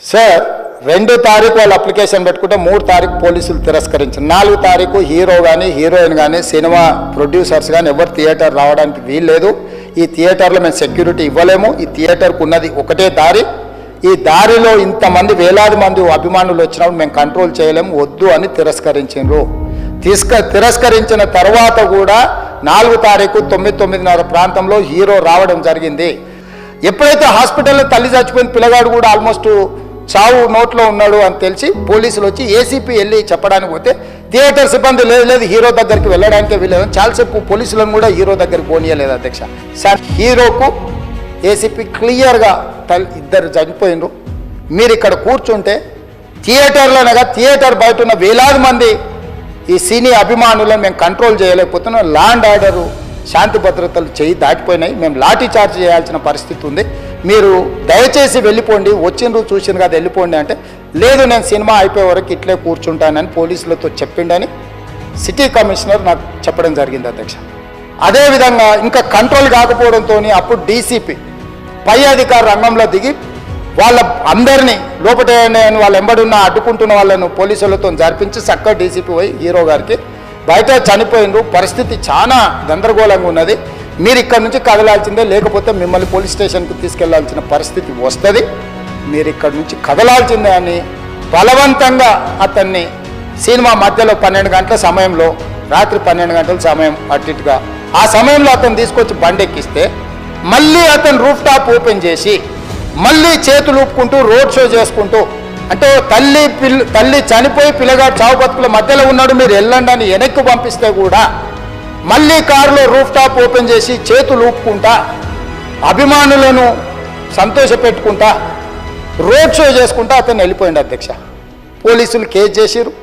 Sir 2 తారీఖు వాళ్ళు application పెట్టుకుంటే 3 తారీఖు పోలీసులు తిరస్కరించారు. 4 తారీఖు హీరో కానీ హీరోయిన్ కానీ సినిమా ప్రొడ్యూసర్స్ కానీ ఎవరు థియేటర్ రావడానికి వీల్లేదు. ఈ థియేటర్లో మేము సెక్యూరిటీ ఇవ్వలేము. ఈ థియేటర్కు ఉన్నది ఒకటే దారి. ఈ దారిలో ఇంతమంది వేలాది మంది అభిమానులు వచ్చినప్పుడు మేము కంట్రోల్ చేయలేము, వద్దు అని తిరస్కరించారు. తిరస్కరించిన తర్వాత కూడా 4 తారీఖు 9:30 ప్రాంతంలో హీరో రావడం జరిగింది. ఎప్పుడైతే హాస్పిటల్లో తల్లి చచ్చిపోయిన పిల్లగాడు కూడా ఆల్మోస్ట్ చావు నోట్లో ఉన్నాడు అని తెలిసి పోలీసులు వచ్చి ఏసీపీ వెళ్ళి చెప్పడానికి పోతే థియేటర్ సిబ్బంది లేదు హీరో దగ్గరికి వెళ్ళడానికే వీళ్ళని చాలాసేపు పోలీసులను కూడా హీరో దగ్గరికి పోనీయలేదు అధ్యక్ష. సార్ హీరోకు ఏసీపీ క్లియర్గా ఇద్దరు చనిపోయినరు, మీరు ఇక్కడ కూర్చుంటే థియేటర్లోనగా థియేటర్ బయట ఉన్న వేలాది మంది ఈ సినీ అభిమానులను మేము కంట్రోల్ చేయలేకపోతున్నాం. లా అండ్ ఆర్డరు శాంతి భద్రతలు చేయి దాటిపోయినాయి, మేము లాఠీ చార్జ్ చేయాల్సిన పరిస్థితి ఉంది, మీరు దయచేసి వెళ్ళిపోండి, వచ్చిండ్రు చూసిండ్రు కదా వెళ్ళిపోండి అంటే లేదు నేను సినిమా అయిపోయే వరకు ఇట్లే కూర్చుంటానని పోలీసులతో చెప్పిండని సిటీ కమిషనర్ నాకు చెప్పడం జరిగింది అధ్యక్ష. అదేవిధంగా ఇంకా కంట్రోల్ కాకపోవడంతో అప్పుడు డీసీపీ పై అధికారి రంగంలో దిగి వాళ్ళ అందరినీ లోపల వాళ్ళు ఎంబడున్న అడ్డుకుంటున్న వాళ్ళను పోలీసులతో జరిపించి చక్కగా డీసీపీ పోయి హీరో గారికి బయట చనిపోయినరు, పరిస్థితి చాలా గందరగోళంగా ఉన్నది, మీరు ఇక్కడ నుంచి కదలాల్సిందే, లేకపోతే మిమ్మల్ని పోలీస్ స్టేషన్కి తీసుకెళ్లాల్సిన పరిస్థితి వస్తుంది, మీరు ఇక్కడ నుంచి కదలాల్సిందే అని బలవంతంగా అతన్ని సినిమా మధ్యలో 12 గంటల సమయంలో రాత్రి 12 గంటల సమయం అట్టిగా ఆ సమయంలో అతను తీసుకొచ్చి బండెక్కిస్తే మళ్ళీ అతను రూఫ్ టాప్ ఓపెన్ చేసి మళ్ళీ చేతులు ఊపుకుంటూ రోడ్ షో చేసుకుంటూ అంటే తల్లి చనిపోయి పిల్లగాడు చావు బతుకుల మధ్యలో ఉన్నాడు మీరు వెళ్ళండి అని వెనక్కి పంపిస్తే కూడా మళ్ళీ కారులో రూఫ్ టాప్ ఓపెన్ చేసి చేతులు ఊపుకుంటా అభిమానులను సంతోషపెట్టుకుంటా రోడ్ షో చేసుకుంటా అతను వెళ్ళిపోయింది అధ్యక్ష. పోలీసులు కేసు చేసిరు.